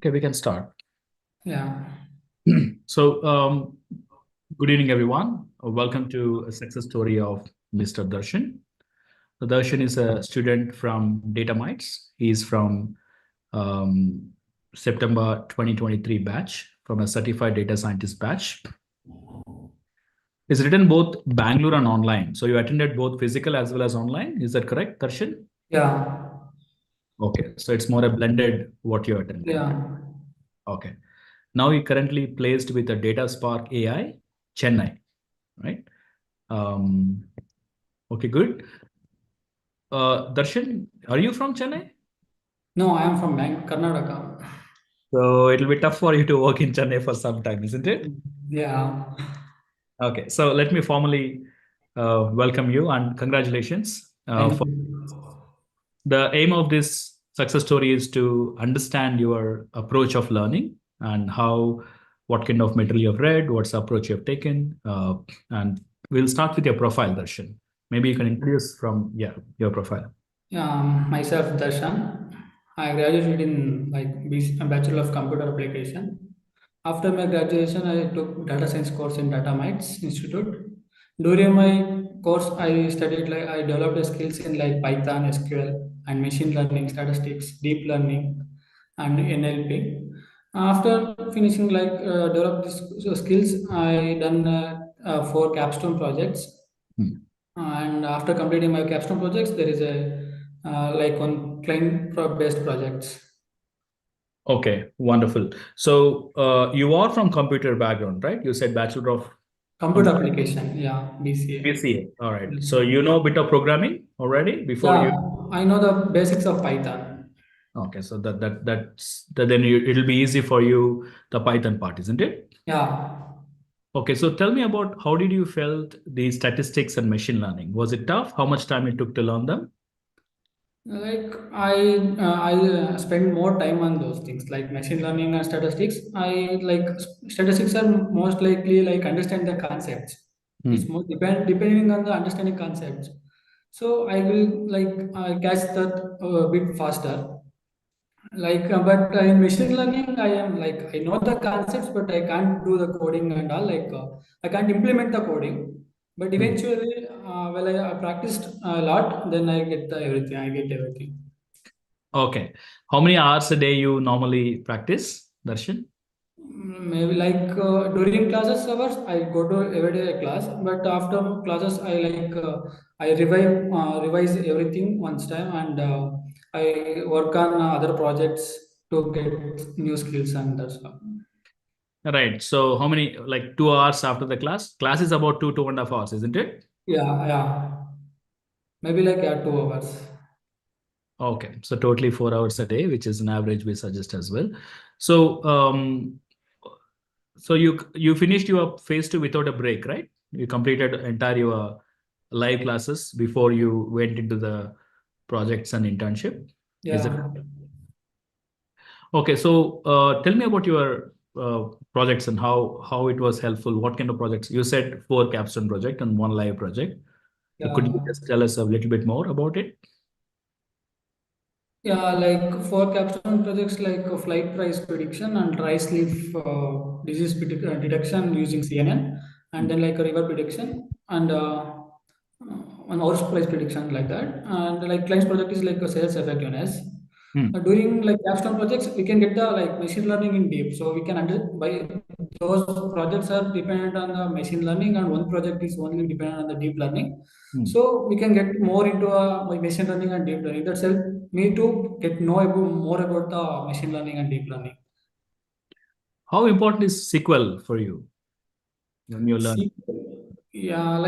Okay, we can start. Yeah. So, good evening, everyone. Welcome to a success story of Mr. Darshan. So Darshan is a student from DataMites. He is from um, September 2023 batch, from a certified data scientist batch. He's written both Bangalore and online. So you attended both physical as well as online. Is that correct, Darshan? Yeah. Okay, so it's more a blended what you attended. Yeah. Okay. Now he currently placed with the Dataspark AI, Chennai, right? Um, okay, good. Darshan, are you from Chennai? No, I am from Karnataka. So it'll be tough for you to work in Chennai for some time, isn't it? Yeah. Okay, so let me formally welcome you and congratulations. Thank For you. the aim of this success story is to understand your approach of learning and what kind of material you've read, what's the approach you've taken, and we'll start with your profile, Darshan. Maybe you can introduce from your profile. Yeah, myself Darshan. I graduated in a Bachelor of Computer Application. After my graduation, I took data science course in DataMites Institute. During my course, I studied I developed the skills in like Python, SQL, and machine learning, statistics, deep learning, and NLP. After finishing develop these skills, I done four capstone projects. Hmm. And after completing my capstone projects, there is a on based projects. Okay, wonderful. So you are from computer background, right? You said Bachelor of Computer Computer application, yeah, BCA. BCA. All right. So you know a bit of programming already before Yeah, you. I know the basics of Python. Okay, so then it'll be easy for you the Python part, isn't it? Yeah, Okay, so tell me about how did you felt the statistics and machine learning? Was it tough? How much time it took to learn them? I spend more time on those things like machine learning and statistics. Statistics are most likely like understand the concepts. It's Hmm. more depending on the understanding concepts. So I will catch that a bit faster. But in machine learning, I am I know the concepts, but I can't do the coding and all. I can't implement the coding. But Hmm. eventually, I practiced a lot, then I get everything. I get everything. Okay. How many hours a day you normally practice, Darshan? Maybe during classes hours, I go to everyday class. But after classes, I revise everything once time, and I work on other projects to get new skills and that's all. Right. So how many, like 2 hours after the class? Class is about 2.5 hours, isn't it? Yeah, yeah. Maybe 2 hours. Okay. So totally 4 hours a day, which is an average we suggest as well. So so you finished your phase two without a break, right? You completed entire your live classes before you went into the projects and internship. Is it? Yeah. Okay, so tell me about your projects and how it was helpful. What kind of projects? You said four capstone project and one live project. So could you Yeah. just tell us a little bit more about it? Yeah, like for capstone projects like flight price prediction and rice leaf disease detection using CNN, and Hmm. then like a river prediction and an horse price prediction like that. And like client's project is like a sales effectiveness. Hmm. During like capstone projects, we can get the like machine learning in deep. So we can by those projects are dependent on the machine learning, and one project is only dependent on the deep learning. Hmm. So we can get more into machine learning and deep learning. That's help me to get know about more about the machine learning and deep learning. How important is SQL for you when you learn? See, yeah,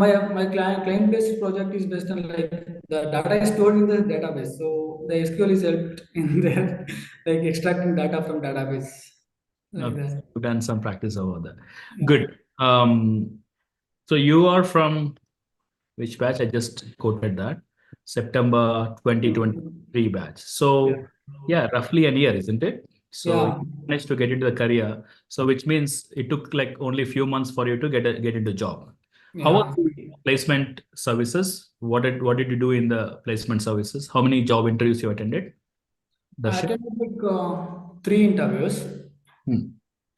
my client based project is based on like the data is stored in the database. So the SQL is helped in there, like extracting data from database like Okay, that. you've done some practice over there. Yeah. Good. So you are from which batch? I just quoted that. September 2023 batch. Yeah. So yeah, roughly a year, isn't it? So Yeah. you managed to get into the career. So which means it took like only a few months for you to get into job. How was Yeah. the placement services? What did you do in the placement services? How many job interviews you attended? I Darshan? attended like three interviews. Hmm.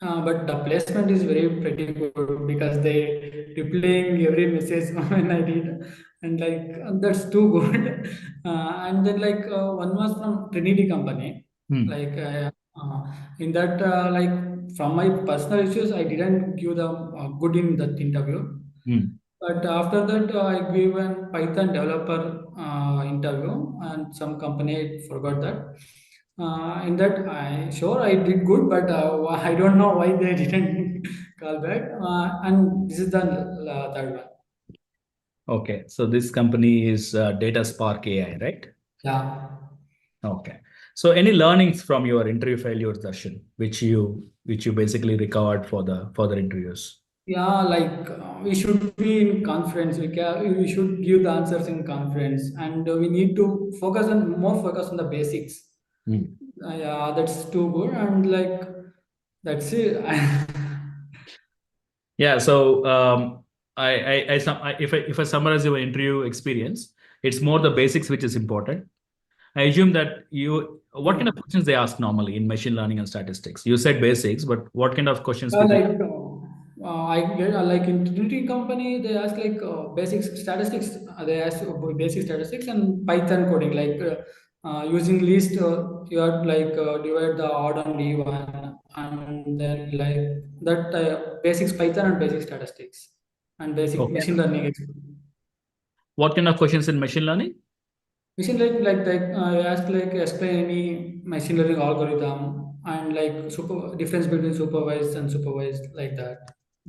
But the placement is very pretty good because they replaying every message when I did, and like that's too good. And then like one was from Trinity company. Hmm. Like in that like from my personal issues, I didn't give them good in that interview. Hmm. But after that, I gave an Python developer interview, and some company I forgot that. In that, I sure I did good, but I don't know why they didn't call back. And this is the third one. Okay. So this company is Dataspark AI, right? Yeah, Okay. So any learnings from your interview failures, Darshan, which you basically recovered for the further interviews? yeah. Like we should be in conference. We should give the answers in conference, and we need to focus on the basics. Hmm. Yeah, that's too good, and like that's it. Yeah. So if I summarize your interview experience, it's more the basics which is important. I assume that what kind of Hmm. questions they ask normally in machine learning and statistics? You said basics, but what kind of questions people? Like I get like in Trinity company they ask like basic statistics. They ask about basic statistics and Python coding like using list. You have to like divide the odd and even, and then like that basics Python and basic statistics and basic Okay. machine learning. What kind of questions in machine learning? Machine learning like you ask like explain any machine learning algorithm and like difference between supervised and supervised like that.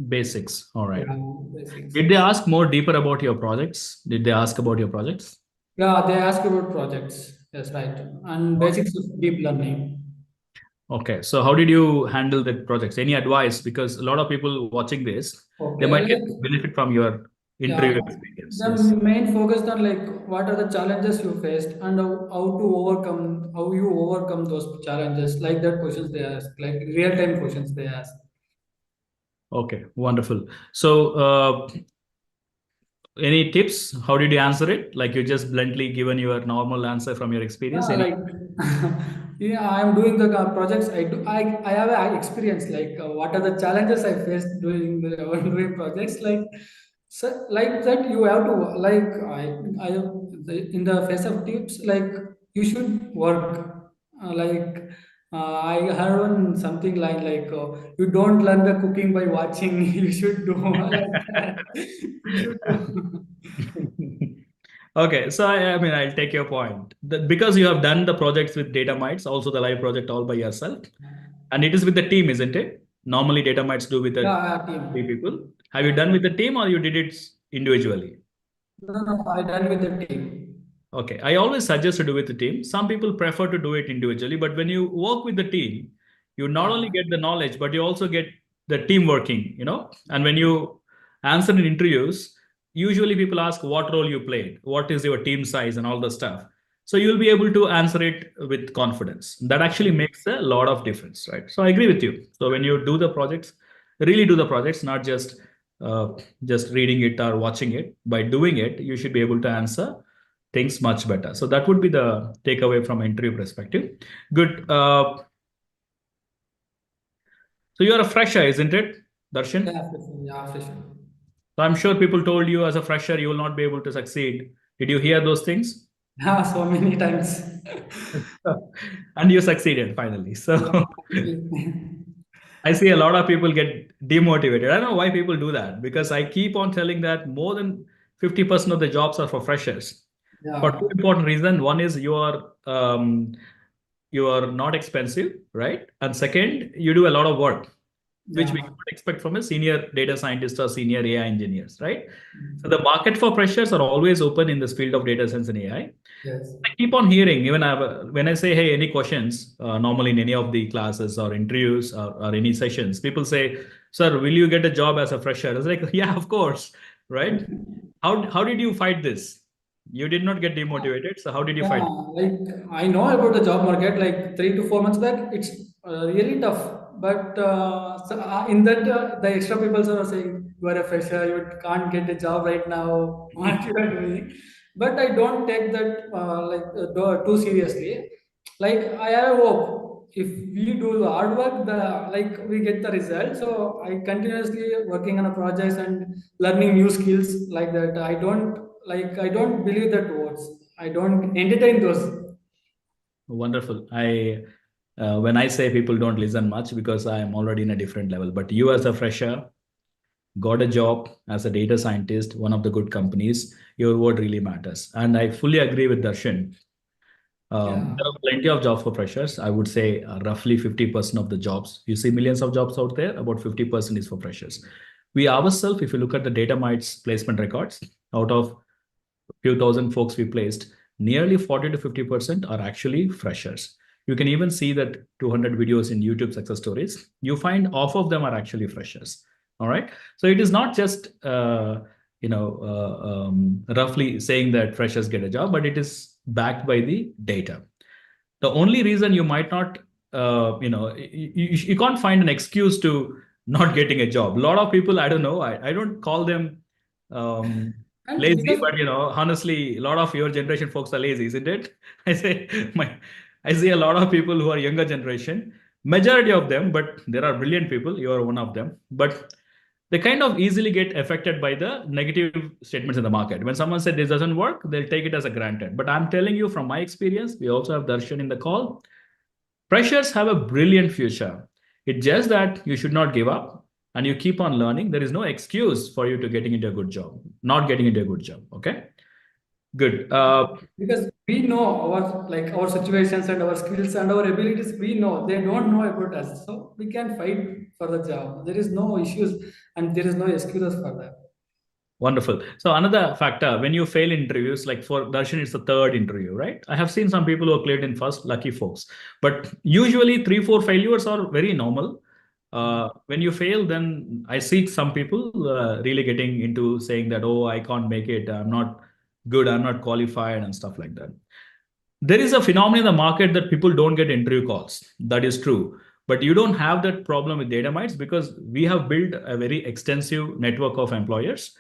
Basics. All right. Yeah, basics. Did they ask more deeper about your projects? Did they ask about your projects? Yeah, they ask about projects. Yes, right. And basics of deep learning. Okay. So how did you handle the projects? Any advice? Because a lot of people watching this, they Okay, might get like benefit from your yeah, interview experience. the Yes. main focus on like what are the challenges you faced and how you overcome those challenges. Like that questions they ask, like real time questions they ask. Okay. Wonderful. So any tips? How did you answer it? Like you just bluntly given your normal answer from your experience? Yeah, Any? like yeah, I'm doing the projects. I have a experience. Like what are the challenges I faced doing when doing projects? Like so, like that you have to like in the face of tips like you should work. Like I heard one something like you don't learn the cooking by watching. You should do like that. You should do. Okay, so I mean, I'll take your point. Because you have done the projects with DataMites, also the live project all by yourself, and it is with the team, isn't it? Normally, DataMites do with the Yeah, three team. people. Have you Yeah. done with the team or you did it individually? No, no, I done with the team. Okay, I always suggest to do with the team. Some people prefer to do it individually, but when you work with the team, you not only Yeah. get the knowledge, but you also get the team working, And when you answer in interviews, usually people ask what role you played, what is your team size, and all the stuff. So you'll be able to answer it with confidence. That actually makes a lot of difference, right? So I agree with you. So when you do the projects, really do the projects, not uh, just reading it or watching it. By doing it, you should be able to answer things much better. So that would be the takeaway from interview perspective. Good. So you're a fresher, isn't it, Darshan? Yeah, for sure. Yeah, for sure. So I'm sure people told you as a fresher you will not be able to succeed. Did you hear those things? Yeah, so many times. And you succeeded finally. Yeah, So finally. I see a lot of people get demotivated. I don't know why people do that because I keep on telling that more than 50% of the jobs are for freshers. For two Yeah, important reasons. One is you are not expensive, right? And second, you do a lot of work, which we yeah. could expect from a senior data scientist or senior AI engineers, right? So the market for freshers are always open in this field of data science and AI. Yes. I keep on hearing, even when I say, hey, any questions, normally in any of the classes or interviews or any sessions, people say, sir, will you get a job as a fresher? It's like, yeah, of course, right? How did you fight this? You did not get demotivated. So how did you Yeah, fight? like I know about the job market like 3 to 4 months back. It's really tough. But in that, the extra people are saying, you are a fresher, you can't get a job right now. What you are doing? But I don't take that too seriously. Like I have hope if we do the hard work, the like we get the result. So I continuously working on a projects and learning new skills like that. I don't believe that words. I don't entertain those. Wonderful. I when I say people don't listen much because I am already in a different level, but you as a fresher got a job as a data scientist, one of the good companies, your word really matters. And I fully agree with Darshan. Yeah. There are plenty of jobs for freshers. I would say roughly 50% of the jobs. You see millions of jobs out there, about 50% is for freshers. We ourselves, if you look at the DataMites placement records, out of few thousand folks we placed, nearly 40 to 50% are actually freshers. You can even see that 200 videos in YouTube success stories. You find half of them are actually freshers. All right. So it is not just roughly saying that freshers get a job, but it is backed by the data. The only reason you might not you can't find an excuse to not getting a job. A lot of people, I don't know, I don't call them um, And lazy, because but honestly, a lot of your generation folks are lazy, isn't it? I say my I see a lot of people who are younger generation, majority of them, but there are brilliant people, you are one of them, but they kind of easily get affected by the negative statements in the market. When someone said this doesn't work, they'll take it as a granted. But I'm telling you from my experience, we also have Darshan in the call. Freshers have a brilliant future. It's just that you should not give up and you keep on learning. There is no excuse for you to getting into a good job, not getting into a good job. Okay, good. because we know our situations and our skills and our abilities, we know they don't know about us, so we can fight for the job. There is no issues and there is no excuses for that. Wonderful. So another factor, when you fail interviews, like for Darshan, it's the third interview, right? I have seen some people who are cleared in first, lucky folks. But usually three, four failures are very normal. When you fail, then I see some people really getting into saying that, oh, I can't make it. I'm not good. I'm not qualified and stuff like that. There is a phenomenon in the market that people don't get interview calls. That is true. But you don't have that problem with DataMites because we have built a very extensive network of employers,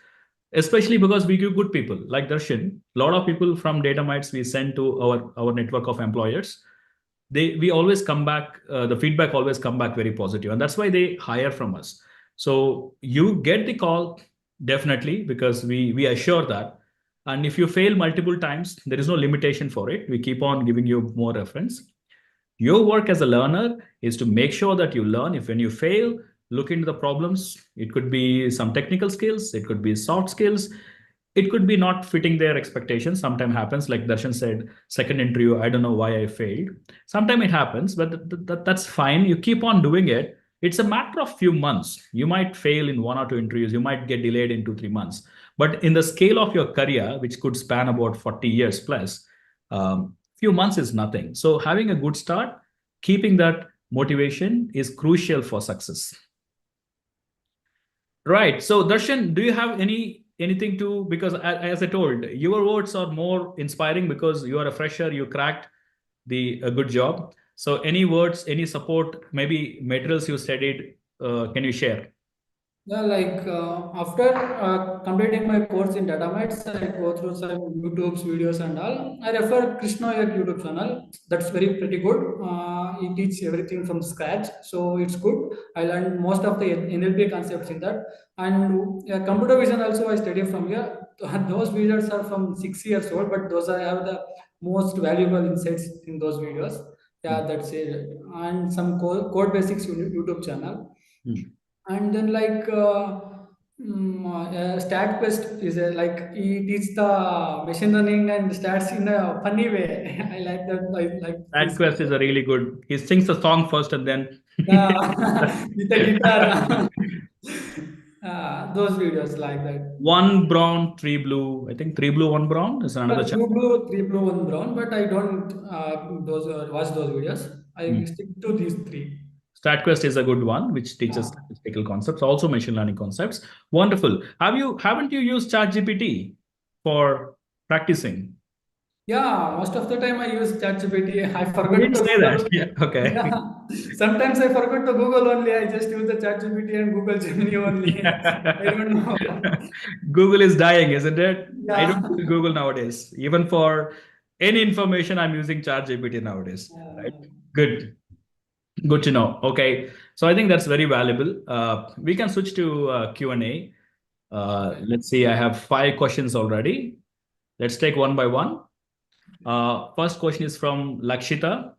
especially because we give good people like Darshan. A lot of people from DataMites we send to our network of employers. We always come back, the feedback always come back very positive, and that's why they hire from us. So you get the call definitely because we assure that. And if you fail multiple times, there is no limitation for it. We keep on giving you more reference. Your work as a learner is to make sure that you learn. If when you fail, look into the problems. It could be some technical skills, it could be soft skills, it could be not fitting their expectations. Sometimes happens, like Darshan said, second interview, I don't know why I failed. Sometimes it happens, but that's fine. You keep on doing it. It's a matter of few months. You might fail in one or two interviews. You might get delayed in 2, 3 months. But in the scale of your career, which could span about 40 years plus, few months is nothing. So having a good start, keeping that motivation is crucial for success. Right. So Darshan, do you have anything to, because as I told, your words are more inspiring because you are a fresher, you cracked the a good job. So any words, any support, maybe materials you studied, can you share? Yeah, after completing my course in DataMites, I go through some YouTube's videos and all. I refer Krishna Yak YouTube channel. That's very pretty good. He teaches everything from scratch, so it's good. I learned most of the NLP concepts in that. And computer vision also I study from here. Those videos are from 6 years old, but those I have the most valuable insights in those videos. Yeah, Mm. that's it. And some code basics YouTube channel. Mm. And then StatQuest is he teaches the machine learning and stats in a funny way. I like that. I like That his quest is a really good. He sings the song first and then. yeah, with the guitar. Those videos like that. One brown, three blue. I think three blue, one brown is another channel. Three blue, one brown. But I don't those watch those videos. I Mm. stick to these three. StatQuest is a good one, which teaches Yeah. statistical concepts, also machine learning concepts. Wonderful. Haven't you used ChatGPT for practicing? Yeah, most of the time I use ChatGPT. I You forgot didn't to say that. Google. Yeah. Okay. Yeah, sometimes I forgot to Google only. I just use the ChatGPT and Google Gemini only. I Yeah. don't know. Google is dying, isn't it? I don't Yeah, use Google nowadays, even for any information, I'm using ChatGPT nowadays, right? Uh, Good. Good to know. Okay. So I think that's very valuable. We can switch to Q&A. okay. Let's see, I have 5 questions already. Let's take one by one. First question is from Lakshita.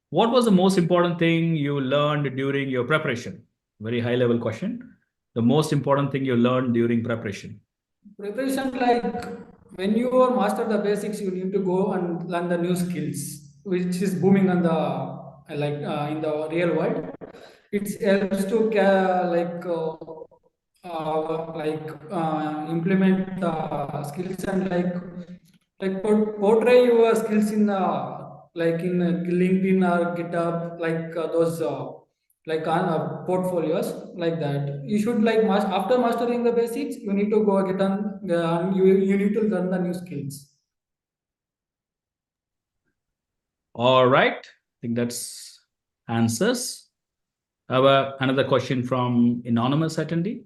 What was the most important thing you learned during your preparation? Very high level question. The most important thing you learned during preparation. Preparation, like when you are master the basics, you need to go and learn the new skills, which is booming on the in the real world. It helps to implement the skills and portray your skills in LinkedIn or GitHub, those portfolios like that. You should after mastering the basics, you need to go get on. You need to learn the new skills. All right. I think that's answers. I have another question from anonymous attendee.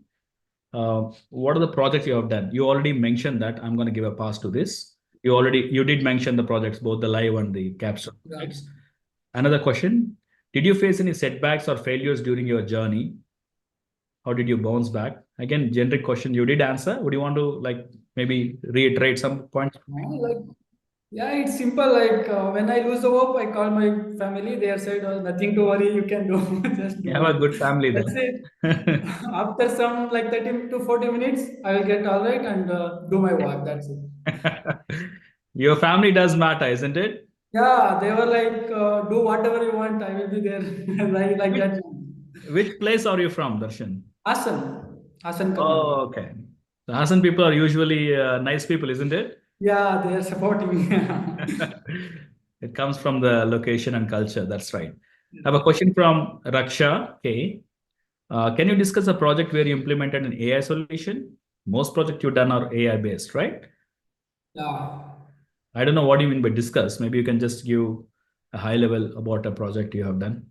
What are the projects you have done? You already mentioned that. I'm going to give a pass to this. You did mention the projects, both the live and the capstone Yeah. projects. Another question. Did you face any setbacks or failures during your journey? How did you bounce back? Again, generic question. You did answer. Would you want to maybe reiterate some points? No, yeah, it's simple. When I lose the hope, I call my family. They are said, "Oh, nothing to worry. You can do. Just You do have a it." good family That's it. then. After some 30 to 40 minutes, I will get all right and do my work. That's it. Your family does matter, isn't it? Yeah, they were like, "Do whatever you want. I will be there." Like Which that. which place are you from, Darshan? Hassan, Hassan community. Oh, okay. The Hassan people are usually nice people, isn't it? Yeah, they are supporting. It comes from the location and culture. That's right. I have a question from Raksha K. Can you discuss a project where you implemented an AI solution? Most projects you've done are AI based, right? Yeah. I don't know what you mean by discuss. Maybe you can just give a high level about a project you have done.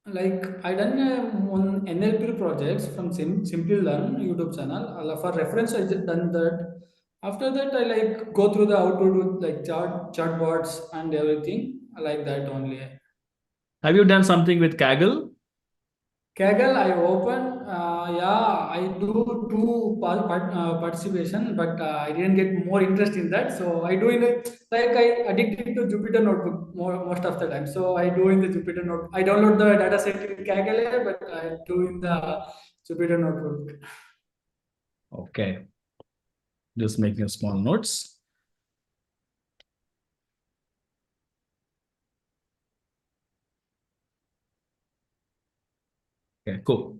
Like I done one NLP projects from Simply Learn YouTube channel. For reference, I just done that. After that, I go through the how to do chatbots and everything. I like that only. Have you done something with Kaggle? Kaggle, I open. Yeah, I do participation, but I didn't get more interest in that. So I do in it I addicted to Jupyter Notebook most of the time. So I do in the Jupyter Notebook. I download the data set in Kaggle, but I do in the Jupyter Notebook. Okay, just making a small notes. Okay, cool.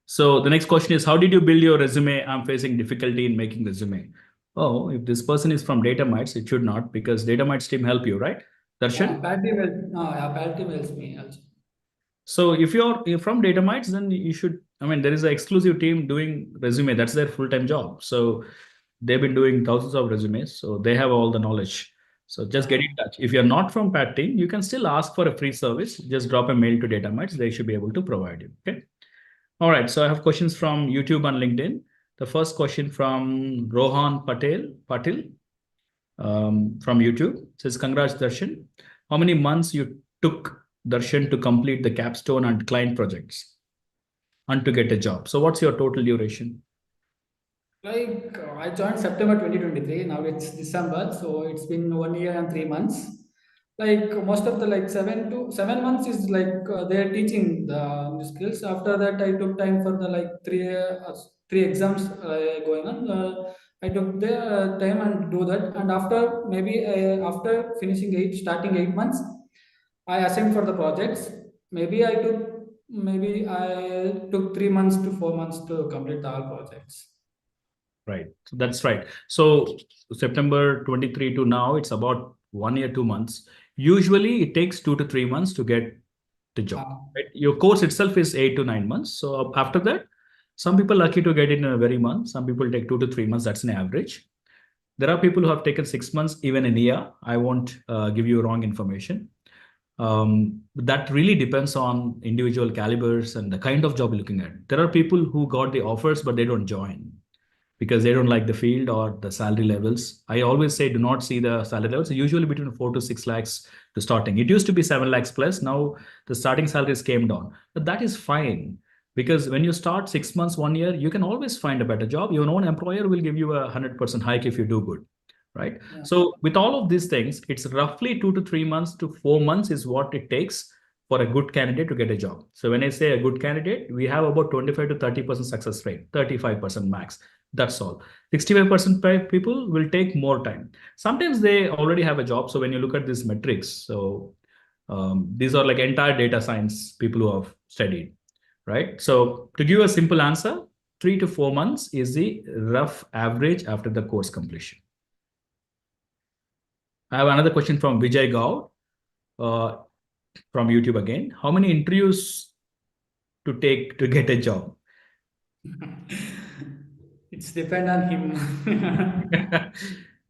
So the next question is, how did you build your resume? I'm facing difficulty in making resume. Oh, if this person is from DataMites, it should not because DataMites team help you, right? Darshan? Patty will, no, yeah, Patty helps me also. So if you're from DataMites, then you should, I mean, there is an exclusive team doing resume. That's their full-time job. So they've been doing thousands of resumes. So they have all the knowledge. So just get Yeah. in touch. If you're not from Pat team, you can still ask for a free service. Just drop a mail to DataMites. They should be able to provide you. Okay. All right. So I have questions from YouTube and LinkedIn. The first question from Rohan Patil from YouTube says, "Congrats, Darshan. How many months you took Darshan to complete the capstone and client projects and to get a job? So what's your total duration?" I joined September 2023. Now it's December, so it's been 1 year and 3 months. Most of the 7 to 7 months is they're teaching the new skills. After that, I took time for the three exams going on. I took the time and do that. And after maybe after finishing starting 8 months, I assigned for the projects. Maybe I took 3 months to 4 months to complete all projects. Right. So that's right. So September 23 to now, it's about 1 year, 2 months. Usually it takes 2 to 3 months to get the job. Uh, Right? Your course itself is 8 to 9 months. So after that, some people lucky to get in a very month. Some people take 2 to 3 months. That's an average. There are people who have taken 6 months, even a year. I won't give you wrong information. That really depends on individual calibers and the kind of job you're looking at. There are people who got the offers, but they don't join. because they don't like the field or the salary levels. I always say do not see the salary levels. Usually between 4 to 6 lakhs to starting. It used to be 7 lakhs plus. Now the starting salaries came down, but that is fine because when you start 6 months, 1 year, you can always find a better job. Your own employer will give you 100% hike if you do good, right? Yeah. So with all of these things, it's roughly 2 to 3 months to 4 months is what it takes for a good candidate to get a job. So when I say a good candidate, we have about 25 to 30% success rate, 35% max. That's all. 65% people will take more time. Sometimes they already have a job. So when you look at these metrics, so these are like entire data science people who have studied, right? So to give a simple answer, 3 to 4 months is the rough average after the course completion. I have another question from Vijay Gaur uh, from YouTube again. How many interviews to take to get a job? It's depend on him.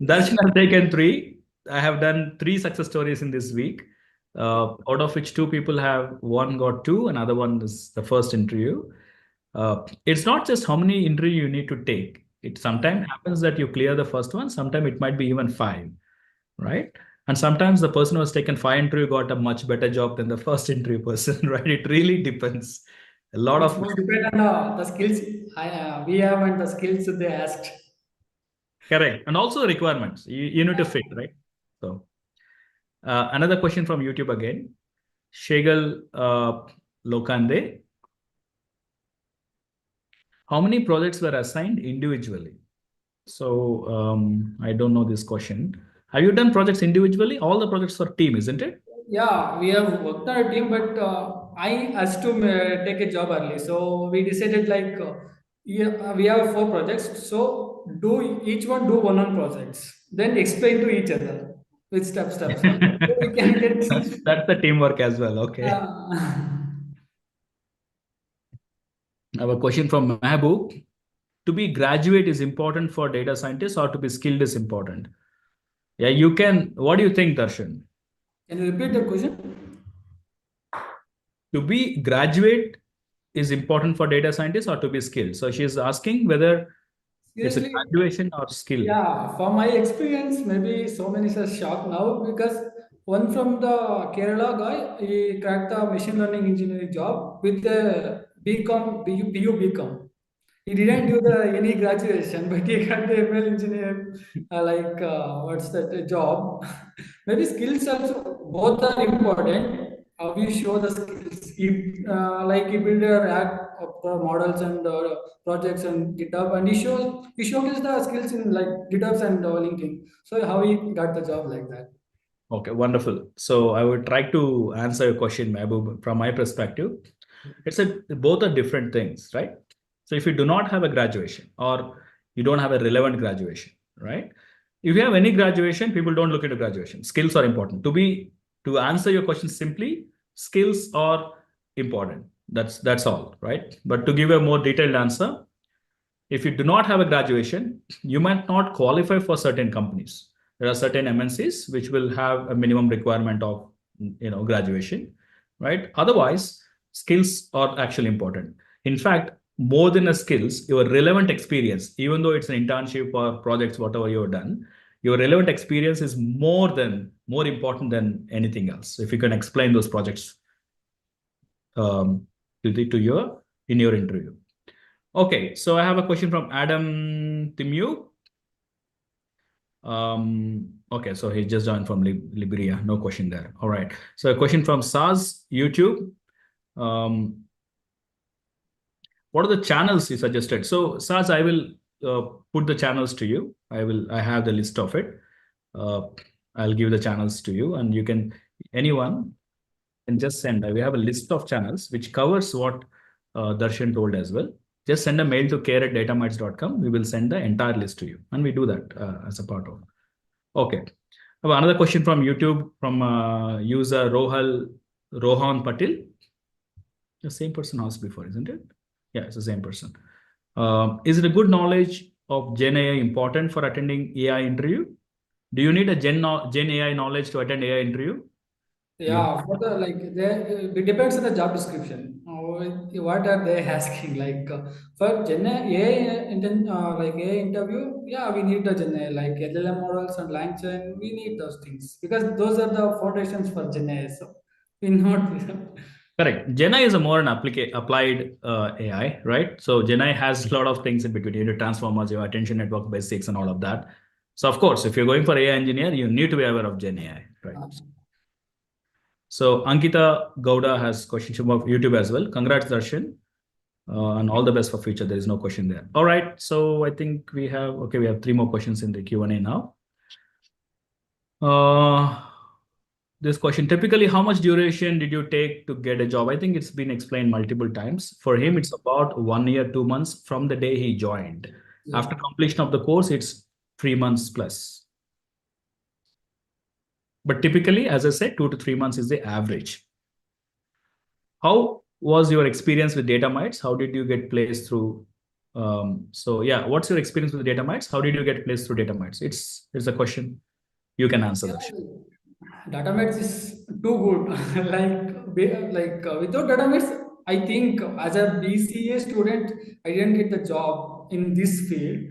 Darshan has taken three. I have done three success stories in this week, out of which two people have one got two, another one is the first interview. It's not just how many interview you need to take. It sometimes happens that you clear the first one. Sometimes it might be even five, right? And sometimes the person who has taken five interview got a much better job than the first interview person, right? It really depends. A lot It's of more depend on the skills we have and the skills they asked. correct, and also requirements. You need to fit, right? So another question from YouTube again. Shegal Lokande. How many projects were assigned individually? So I don't know this question. Have you done projects individually? All the projects for team, isn't it? Yeah, we have worked on a team, but I asked to take a job early. So we decided like yeah, we have four projects. So do each one do one projects, then explain to each other with steps. So we can get. That's the teamwork as well. Okay. Uh, I have a question from Mahbub. To be graduate is important for data scientists or to be skilled is important? Yeah, you can. What do you think, Darshan? can you repeat the question? To be graduate is important for data scientists or to be skilled? So she's asking whether it's a Seriously, graduation or skill. yeah, from my experience, maybe so many are shocked now because one from the Kerala guy, he cracked the machine learning engineering job with the BCom, BU BCom. He didn't do the any graduation, but he got the ML engineer, what's that job? Maybe skills also both are important. We show the skills. He build a rack of the models and projects and GitHub, and he showcased the skills in like GitHubs and LinkedIn. So how he got the job like that? Okay, wonderful. So I would try to answer your question, Mehboob, from my perspective. It's a both are different things, right? So if you do not have a graduation or you don't have a relevant graduation, right? If you have any graduation, people don't look into graduation. Skills are important. To answer your question simply, skills are important. That's all, right? But to give a more detailed answer, if you do not have a graduation, you might not qualify for certain companies. There are certain MNCs which will have a minimum requirement of graduation, right? Otherwise, skills are actually important. In fact, more than a skills, your relevant experience, even though it's an internship or projects, whatever you've done, your relevant experience is more important than anything else. If you can explain those projects to your in your interview. Okay, so I have a question from Adam Timu. Okay, so he just joined from Liberia. No question there. All right. So a question from Saz YouTube. Um, what are the channels he suggested? So Saz, I will put the channels to you. I have the list of it. Uh, I'll give the channels to you, and you can anyone can just send. We have a list of channels which covers what Darshan told as well. Just send a mail to care@datamites.com. We will send the entire list to you. And we do that as a part of. Okay. I have another question from YouTube from user Rohan Patil. The same person asked before, isn't it? Yeah, it's the same person. Is it a good knowledge of Gen AI important for attending AI interview? Do you need a Gen AI knowledge to attend AI interview? You Yeah, for the like, it depends on the job description. what are they asking? For Gen AI, like AI interview, yeah, we need the Gen AI, like LLM models and LangChain, we need those things because those are the foundations for Gen AI. So we not. Correct. Chennai is a more an applied AI, right? So Chennai has a lot of things in between. You need transformers, your attention network basics, and all of that. So of course, if you're going for AI engineer, you need to be aware of Gen AI, right? So Ankita Gowda has questions from YouTube as well. Congrats, Darshan, and all the best for future. There is no question there. All right. So I think we have three more questions in the Q&A now. Uh, this question, typically, how much duration did you take to get a job? I think it's been explained multiple times. For him, it's about 1 year, 2 months from the day he joined. Yeah. After completion of the course, it's 3 months plus. But typically, as I said, 2 to 3 months is the average. How was your experience with DataMites? How did you get placed through? So yeah, what's your experience with DataMites? How did you get placed through DataMites? It's a question you can answer that. DataMites is too good. Without DataMites, I think as a BCA student, I didn't get the job in this field.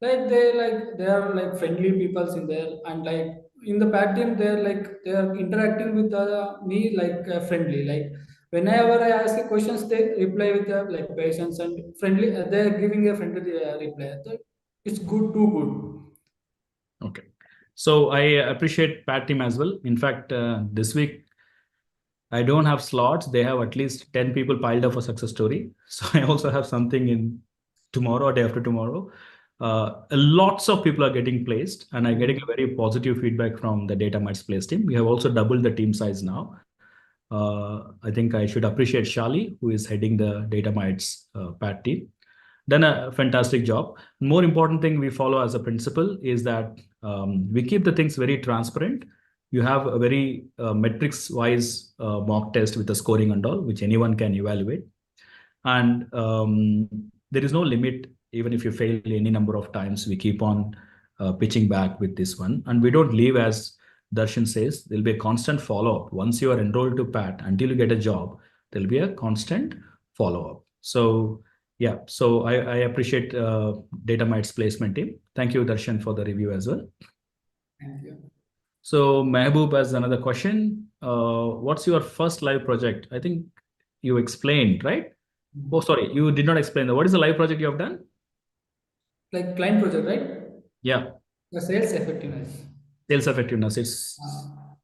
They are like friendly peoples in there, and like in the pad team, they are interacting with me like friendly. Like whenever I ask a questions, they reply with like patience and friendly. They are giving a friendly reply. It's good, too good. Okay. So I appreciate Pat team as well. In fact, this week I don't have slots. They have at least 10 people piled up for success story. So I also have something in tomorrow or day after tomorrow. Lots of people are getting placed, and I'm getting a very positive feedback from the Data Mites Place team. We have also doubled the team size now. I think I should appreciate Shali, who is heading the Data Mites Pat team. Done a fantastic job. More important thing we follow as a principle is that we keep the things very transparent. You have a very metrics wise mock test with the scoring and all, which anyone can evaluate. And there is no limit. Even if you fail any number of times, we keep on pitching back with this one. And we don't leave, as Darshan says, there'll be a constant follow up. Once you are enrolled to PAT, until you get a job, there'll be a constant follow up. So yeah, so I appreciate DataMites placement team. Thank you, Darshan, for the review as well. Thank you. So Mehboob has another question. What's your first live project? I think you explained, right? Oh, sorry, you did not explain. What is the live project you have done? Like client project, right? Yeah, The sales effectiveness. sales effectiveness. It's Uh,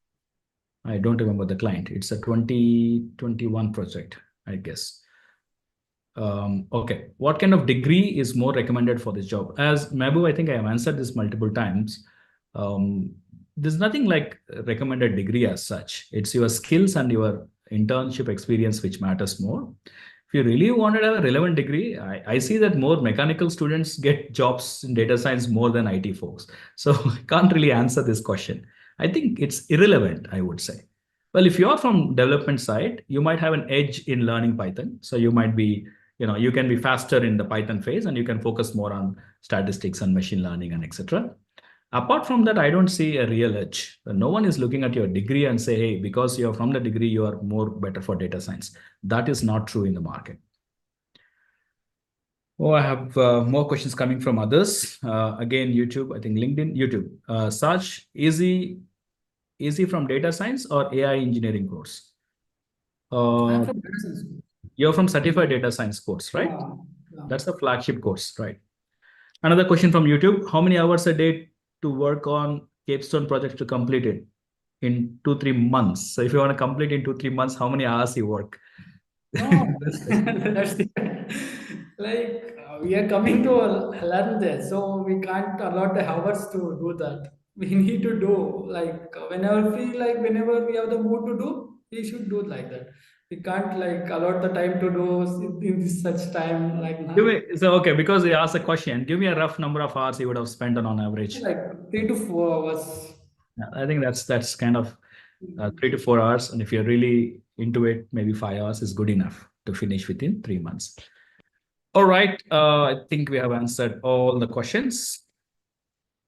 I don't remember the client. It's a 2021 project, I guess. Okay, what kind of degree is more recommended for this job? As Mabu, I think I have answered this multiple times. Um, there's nothing like a recommended degree as such. It's your skills and your internship experience which matters more. If you really wanted a relevant degree, I see that more mechanical students get jobs in data science more than IT folks. So I can't really answer this question. I think it's irrelevant, I would say. Well, if you're from development side, you might have an edge in learning Python. So you might be, you can be faster in the Python phase and you can focus more on statistics and machine learning and etc. Apart from that, I don't see a real edge. No one is looking at your degree and say, hey, because you're from the degree, you are more better for data science. That is not true in the market. Oh, I have more questions coming from others. Again, YouTube, I think LinkedIn, YouTube. Saj, easy from data science or AI engineering course? I'm Uh, from data science. you're from certified data science course, right? Yeah, yeah. That's a flagship course, right? Another question from YouTube. How many hours a day to work on capstone projects to complete it in 2, 3 months? So if you want to complete in 2, 3 months, how many hours you work? No, That's that's the, we are coming to learn this, so we can't allot the hours to do that. We need to do like whenever whenever we have the mood to do, we should do like that. We can't like allot the time to do in this such time like Give now. me, so okay, because you asked a question, give me a rough number of hours you would have spent on average. Like 3 to 4 hours. Yeah, I think that's kind of 3 to 4 hours, and if you're really into it, maybe 5 hours is good enough to finish within 3 months. All right, I think we have answered all the questions.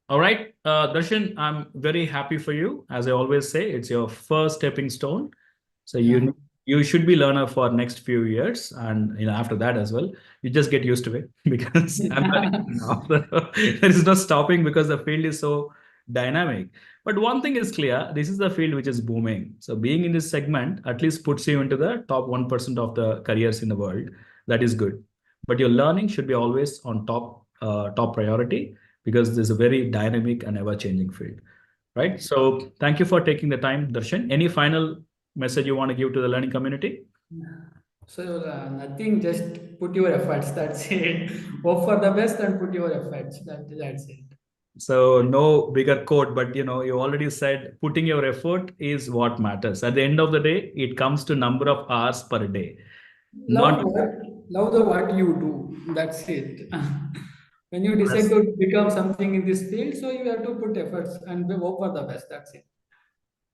All right, Darshan, I'm very happy for you. As I always say, it's your first stepping stone. So you Yeah. need you should be learner for next few years, and after that as well, you just get used to it because I'm learning now. There is no stopping because the field is so dynamic. But one thing is clear: this is the field which is booming. So being in this segment at least puts you into the top 1% of the careers in the world. That is good. But your learning should be always on top priority because this is a very dynamic and ever changing field. Right. So thank you for taking the time, Darshan. Any final message you want to give to the learning community? So nothing, just put your efforts. That's it. Hope for the best and put your efforts. That's it. So no bigger quote, but you already said putting your effort is what matters. At the end of the day, it comes to number of hours per day, Love not what love the what you do. That's it. When you decide as to become something in this field, so you have to put efforts and hope for the best. That's it.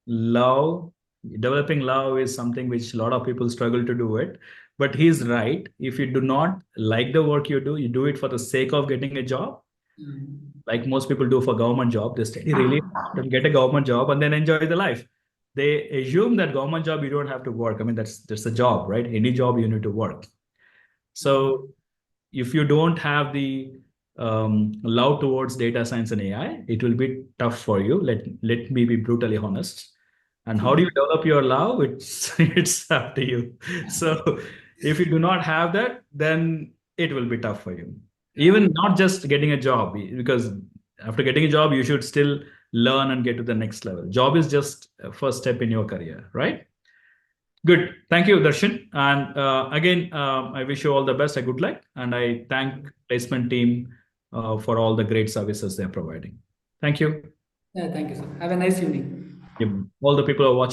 love. Developing love is something which a lot of people struggle to do it. But he's right. If you do not like the work you do it for the sake of getting a job, Mm. like most people do for government job. They study really hard and get a government job and then enjoy the life. They assume that government job you don't have to work. I mean, that's a job, right? Any job you need to work. So if you don't have the love towards data science and AI, it will be tough for you. Let me be brutally honest. And how do you develop your love? It's it's up to you. So if you do not have that, then it will be tough for you. Yeah. Even not just getting a job, because after getting a job, you should still learn and get to the next level. Job is just a first step in your career, right? Good. Thank you, Darshan. And again, I wish you all the best, a good luck. And I thank placement team for all the great services they're providing. Thank you. Yeah. Thank you, sir. Have a nice evening. All the people who are watching.